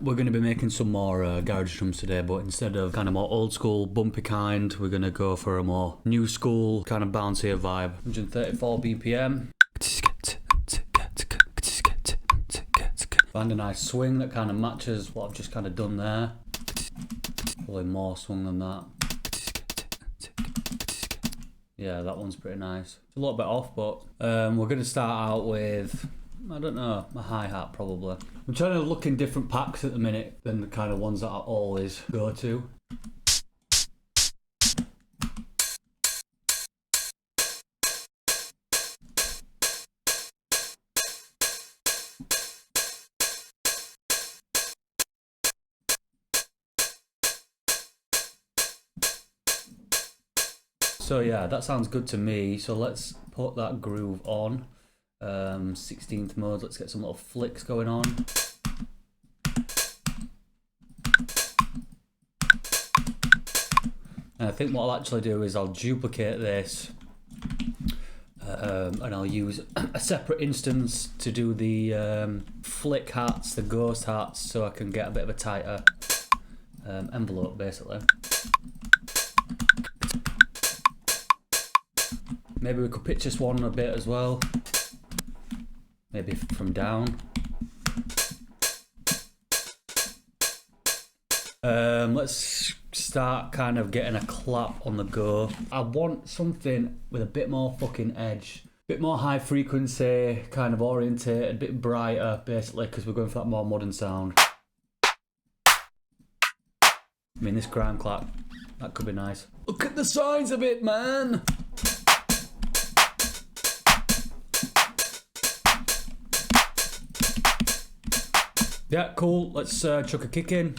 we're going to be making some more garage drums today, but instead of kind of more old school bumpy kind, we're going to go for a more new school kind of bouncier vibe. 134 BPM. Find a nice swing that kind of matches what I've just kind of done there. Probably more swing than that. Yeah, that one's pretty nice. It's a little bit off, but we're going to start out with, I don't know, a hi-hat probably. I'm trying to look in different packs at the minute than the kind of ones that I always go to. So yeah, that sounds good to me. So let's put that groove on. 16th mode, let's get some little flicks going on. And I think what I'll actually do is I'll duplicate this and I'll use a separate instance to do the flick hats, the ghost hats, so I can get a bit of a tighter envelope basically. Maybe we could pitch this one a bit as well. Maybe from down. Let's start kind of getting a clap on the go. I want something with a bit more fucking edge. A bit more high frequency, kind of orientated, a bit brighter basically, because we're going for that more modern sound. I mean, this ground clap, that could be nice. Look at the size of it, man! Yeah, cool. Let's chuck a kick in.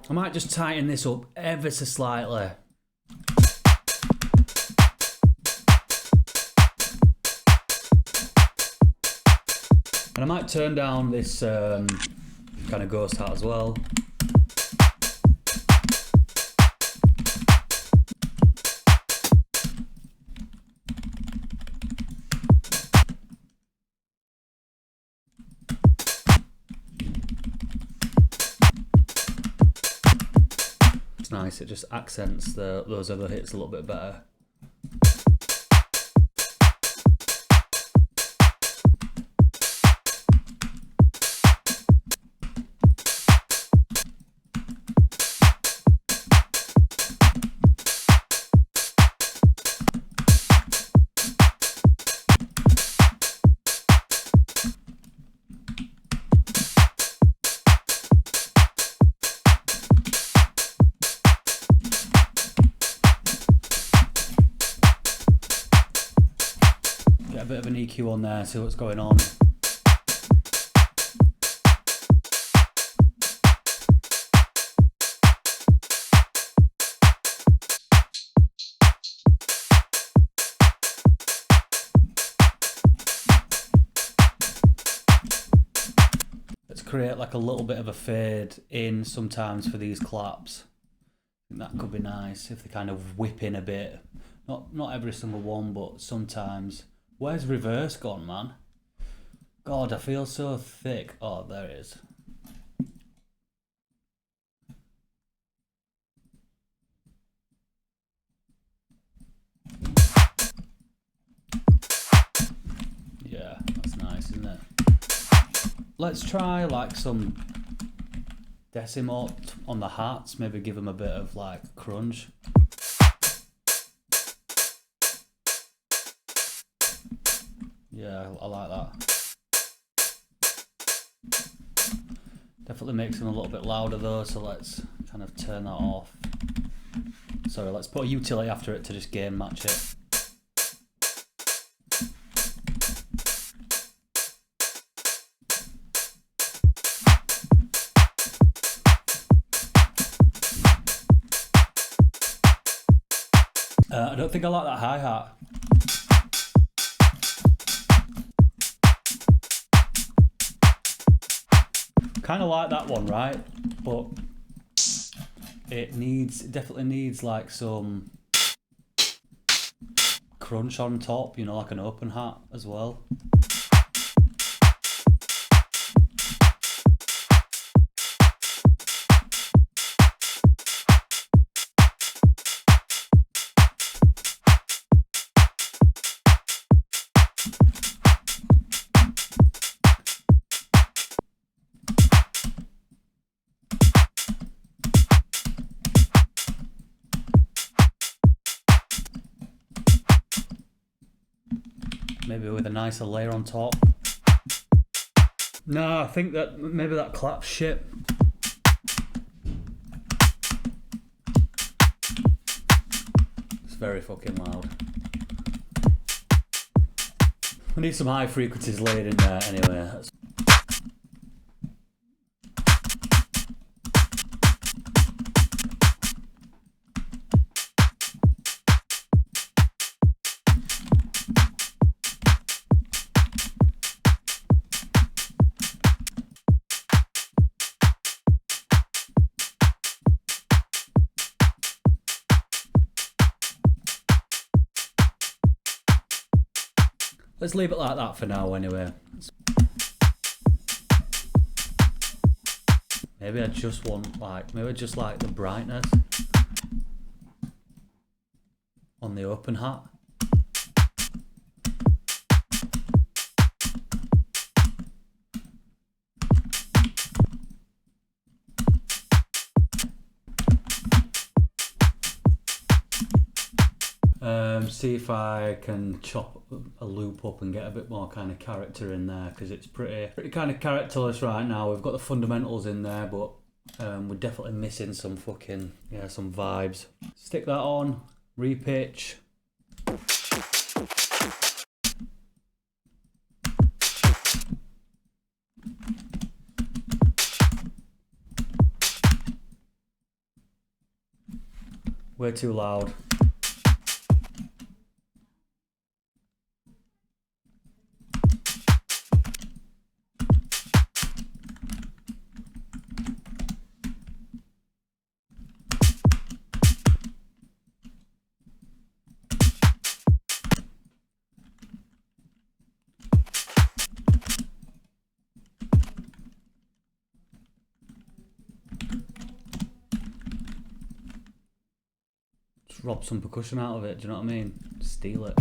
I might just tighten this up ever so slightly. And I might turn down this kind of ghost hat as well. Nice, it just accents those other hits a little bit better. Get a bit of an EQ on there, see what's going on. Let's create like a little bit of a fade in sometimes for these claps. I think that could be nice if they kind of whip in a bit. Not every single one, but sometimes. Where's reverse gone, man? God, I feel so thick. Oh, there it is. Yeah, that's nice, isn't it? Let's try like some decimalt on the hats. Maybe give them a bit of like crunch. Yeah, I like that. Definitely makes them a little bit louder though, so let's kind of turn that off. Sorry, let's put a utility after it to just gain match it. I don't think I like that hi-hat. Kind of like that one, right? But it definitely needs like some crunch on top, you know, like an open hat as well. Maybe with a nicer layer on top. No, I think that maybe that clap's shit. It's very fucking loud. We need some high frequencies laid in there anyway. Let's leave it like that for now anyway. Maybe I just want maybe I just like the brightness on the open hat. See if I can chop a loop up and get a bit more kind of character in there, because it's pretty kind of characterless right now. We've got the fundamentals in there, but we're definitely missing some fucking, yeah, some vibes. Stick that on, repitch. Way too loud. Rob some percussion out of it, do you know what I mean? Steal it.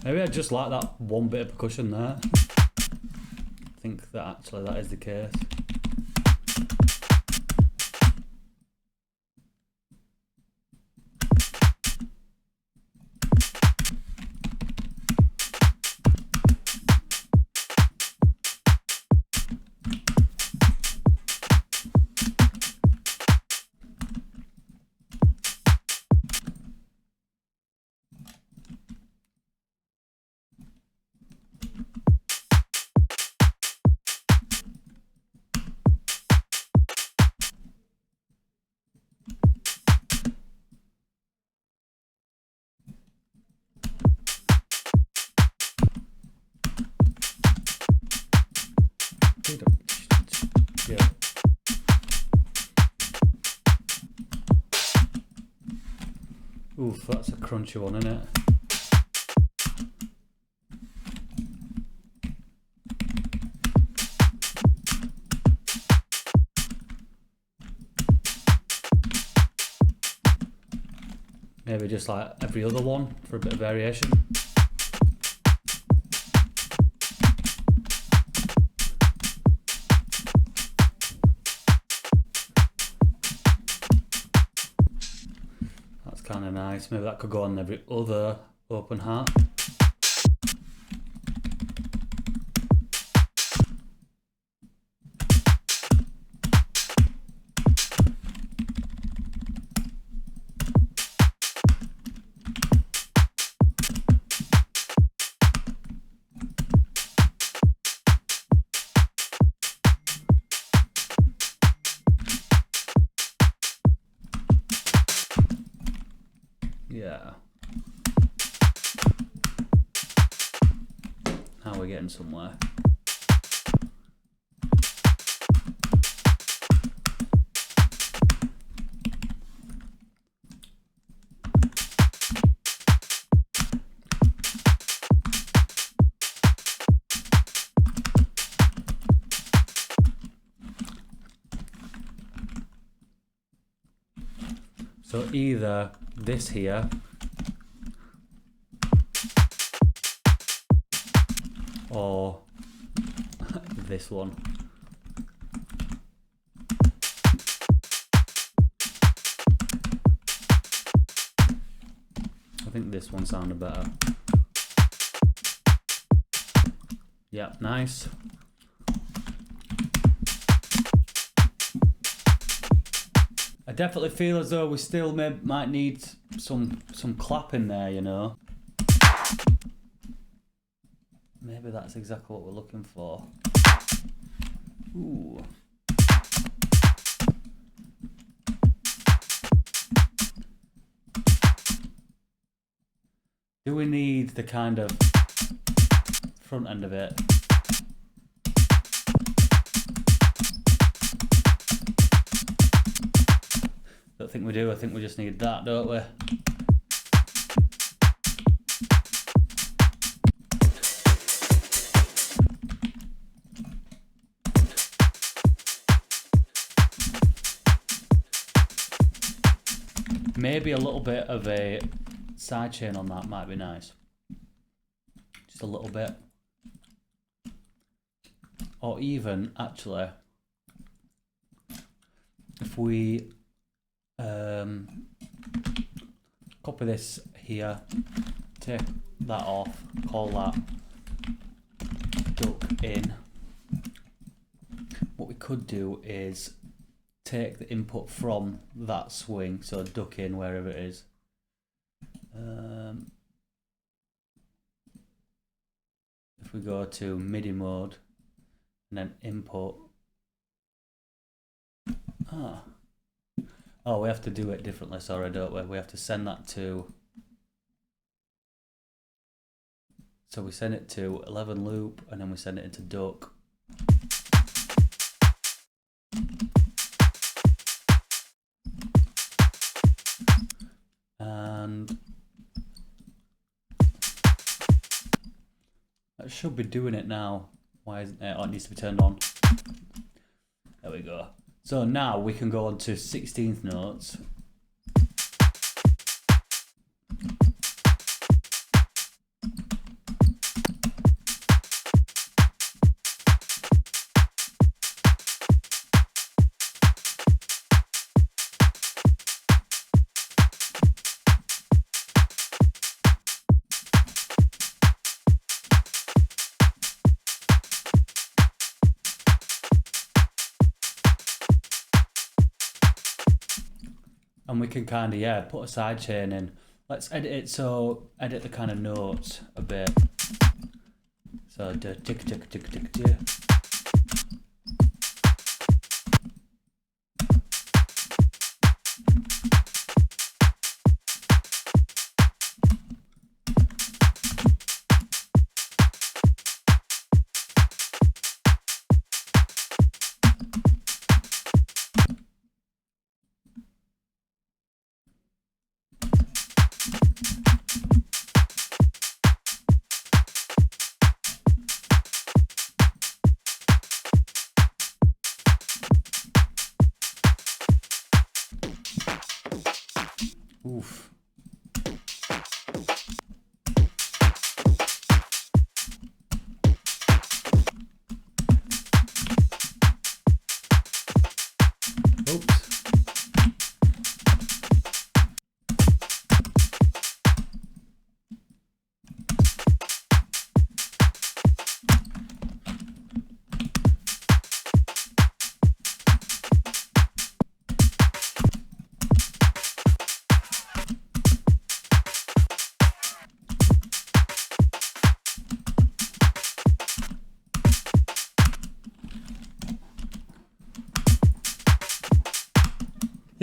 Maybe I just like that one bit of percussion there. I think that actually that is the case. Yeah. Oof, that's a crunchy one, isn't it? Maybe just like every other one for a bit of variation. That's kind of nice. Maybe that could go on every other open hat. Yeah. Now we're getting somewhere. So either this here or this one. I think this one sounded better. Yep, nice. I definitely feel as though we still might need some clapping there, you know. Maybe that's exactly what we're looking for. Ooh. Do we need the kind of front end of it? Don't think we do. I think we just need that, don't we? Maybe a little bit of a sidechain on that might be nice. Just a little bit. Or even, actually, if we copy this here, take that off, call that duck in. What we could do is take the input from that swing, so duck in wherever it is. If we go to MIDI mode and then input. Oh, we have to do it differently, sorry, don't we? We have to send that to... So we send it to 11 loop and then we send it into duck. And that should be doing it now. Why isn't it? Oh, it needs to be turned on. There we go. So now we can go on to 16th notes. And we can kind of, yeah, put a sidechain in. Let's edit it, so edit the kind of notes a bit. So, tick, tick, tick, tick, tick.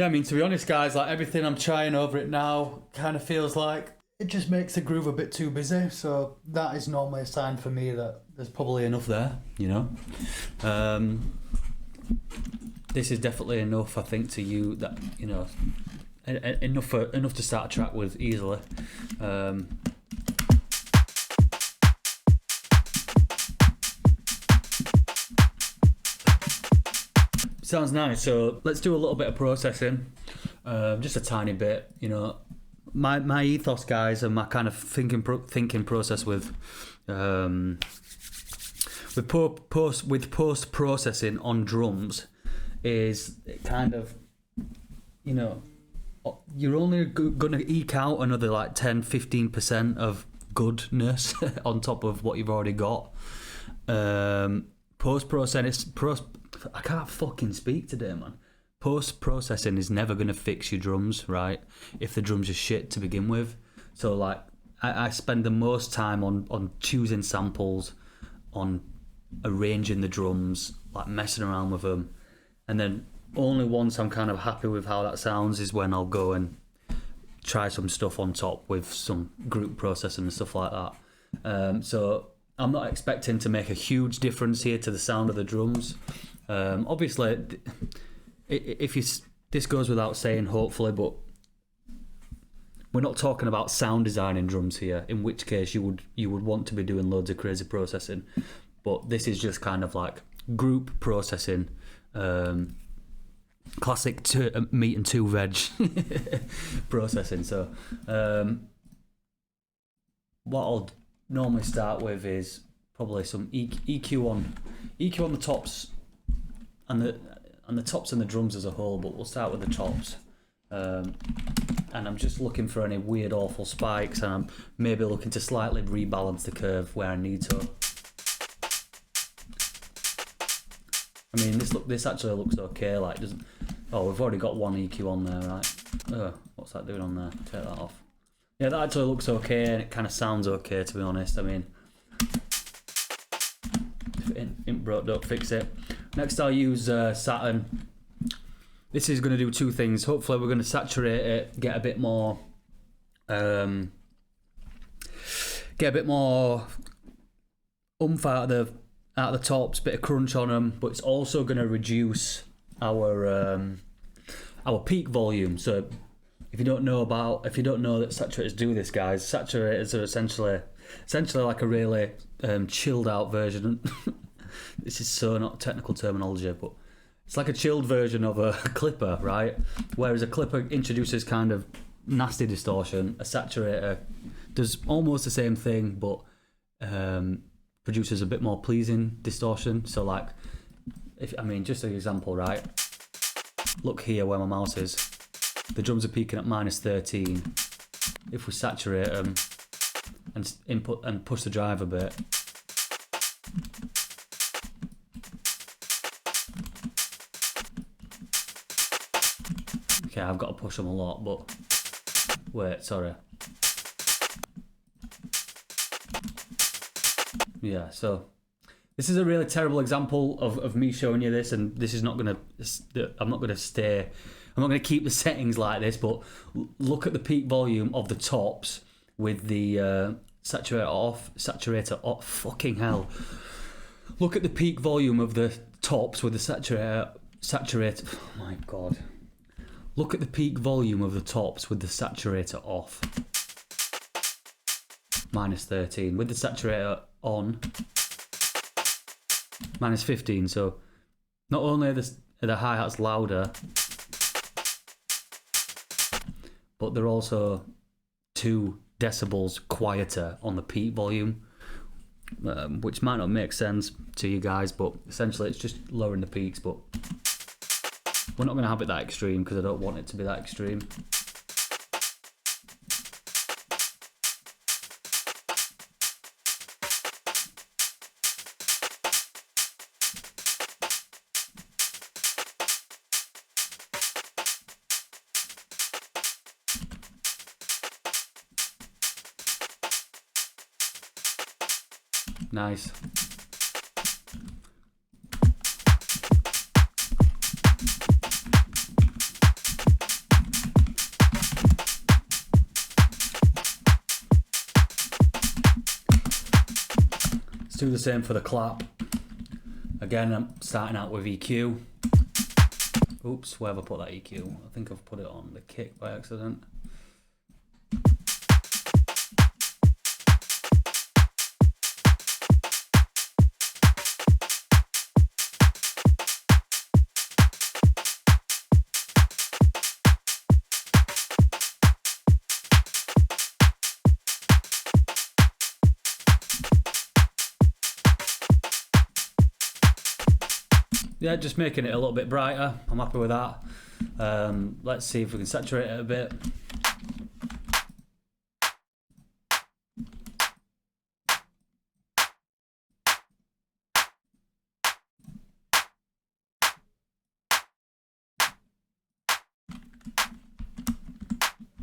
Yeah, I mean, to be honest, guys, like everything I'm trying over it now kind of feels like it just makes the groove a bit too busy. So that is normally a sign for me that there's probably enough there, you know. This is definitely enough, I think, to you that, you know, enough to start a track with easily. Sounds nice. So let's do a little bit of processing, just a tiny bit. You know, my ethos, guys, and my kind of thinking process with post processing on drums is kind of, you know, you're only gonna eke out another like 10-15% of goodness on top of what you've already got. Post processing. I can't fucking speak today, man. Post-processing is never going to fix your drums, right? If the drums are shit to begin with. So, like, I spend the most time on choosing samples, on arranging the drums, like messing around with them. And then only once I'm kind of happy with how that sounds is when I'll go and try some stuff on top with some group processing and stuff like that. So I'm not expecting to make a huge difference here to the sound of the drums. Obviously, this goes without saying, hopefully, but we're not talking about sound design in drums here. In which case, you would want to be doing loads of crazy processing. But this is just kind of like group processing, classic meat and two veg processing. So, what I'll normally start with is probably some EQ on the tops. And the tops and the drums as a whole, but we'll start with the tops. And I'm just looking for any weird, awful spikes, and I'm maybe looking to slightly rebalance the curve where I need to. I mean, this actually looks okay. Like, doesn't? Oh, we've already got one EQ on there, right? Oh, what's that doing on there? Take that off. Yeah, that actually looks okay, and it kind of sounds okay, to be honest. I mean, if it broke, don't fix it. Next, I'll use Saturn. This is going to do two things. Hopefully, we're going to saturate it, get a bit more oomph out of the tops, bit of crunch on them. But it's also going to reduce our peak volume. So, if you don't know that saturators do this, guys, saturators are essentially like a really chilled out version. This is so not technical terminology, but it's like a chilled version of a clipper, right? Whereas a clipper introduces kind of nasty distortion, a saturator does almost the same thing, but produces a bit more pleasing distortion. So, like, just an example, right? Look here where my mouse is. The drums are peaking at -13. If we saturate them and input and push the drive a bit. Okay, I've got to push them a lot, but wait, sorry. Yeah, so this is a really terrible example of me showing you this, and this is not gonna. I'm not gonna keep the settings like this, but look at the peak volume of the tops with the saturator off. Fucking hell! Look at the peak volume of the tops with the saturator. Oh my god! Look at the peak volume of the tops with the saturator off. -13 with the saturator on. -15. So not only are the hi-hats louder, but they're also 2 decibels quieter on the peak volume, which might not make sense to you guys, but essentially it's just lowering the peaks. But we're not going to have it that extreme because I don't want it to be that extreme. Nice. do the same for the clap. Again, I'm starting out with EQ. Oops, where have I put that EQ? I think I've put it on the kick by accident. Yeah, just making it a little bit brighter. I'm happy with that. Let's see if we can saturate it a bit.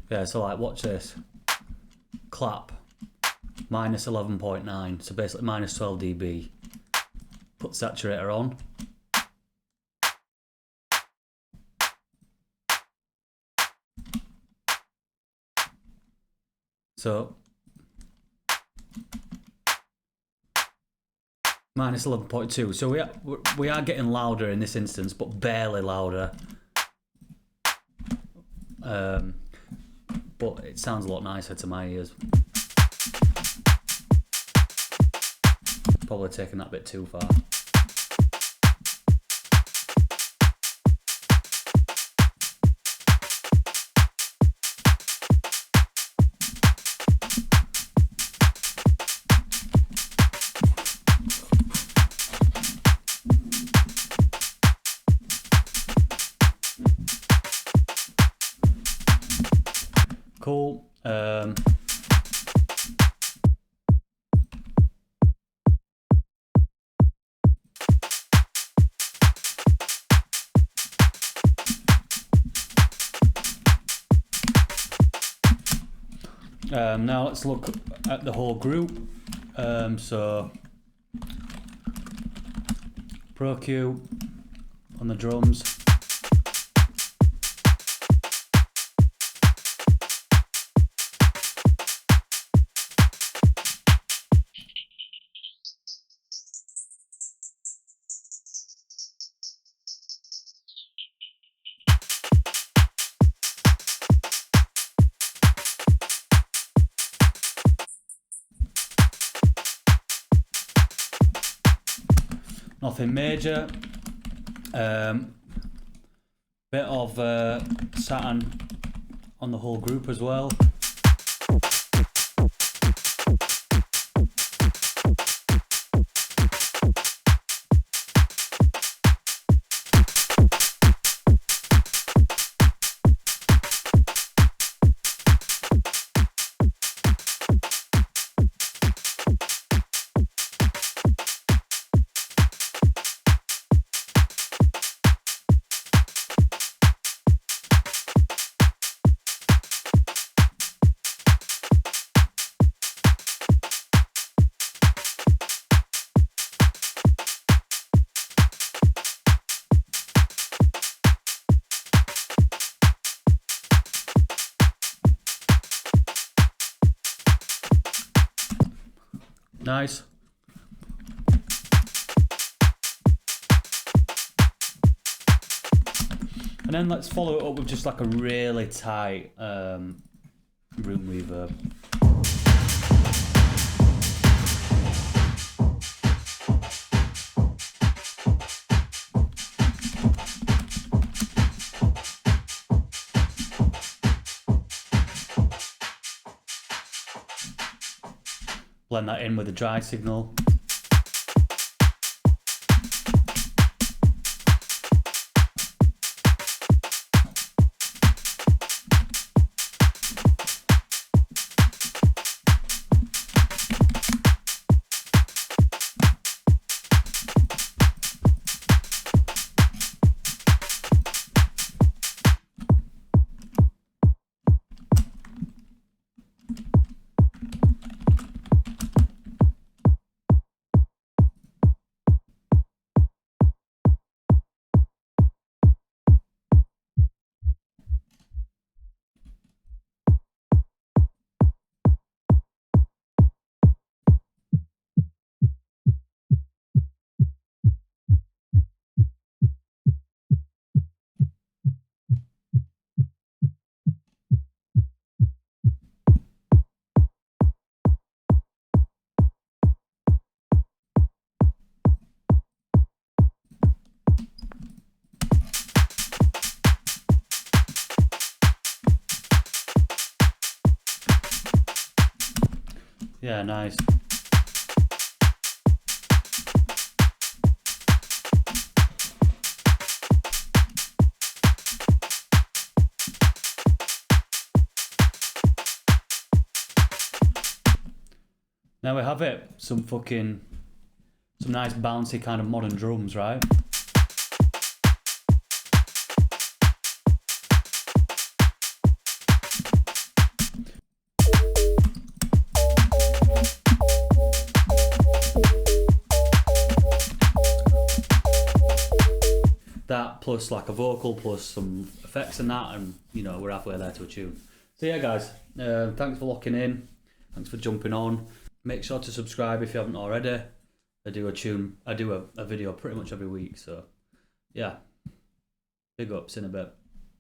Yeah, so like, watch this. Clap, minus 11.9, so basically minus 12 dB. Put saturator on. So minus 11.2. So we are getting louder in this instance, but barely louder. But it sounds a lot nicer to my ears. Probably taking that bit too far. Cool. Now let's look at the whole group. So Percussion on the drums. Nothing major. Bit of satin on the whole group as well. Nice. And then let's follow it up with just like a really tight room reverb. Blend that in with a dry signal. Yeah, nice. Now we have it. Some nice bouncy kind of modern drums, right? That plus like a vocal plus some effects and that, and you know, we're halfway there to a tune. So yeah guys, thanks for locking in, thanks for jumping on. Make sure to subscribe if you haven't already. I do a video pretty much every week, so yeah, big ups in a bit.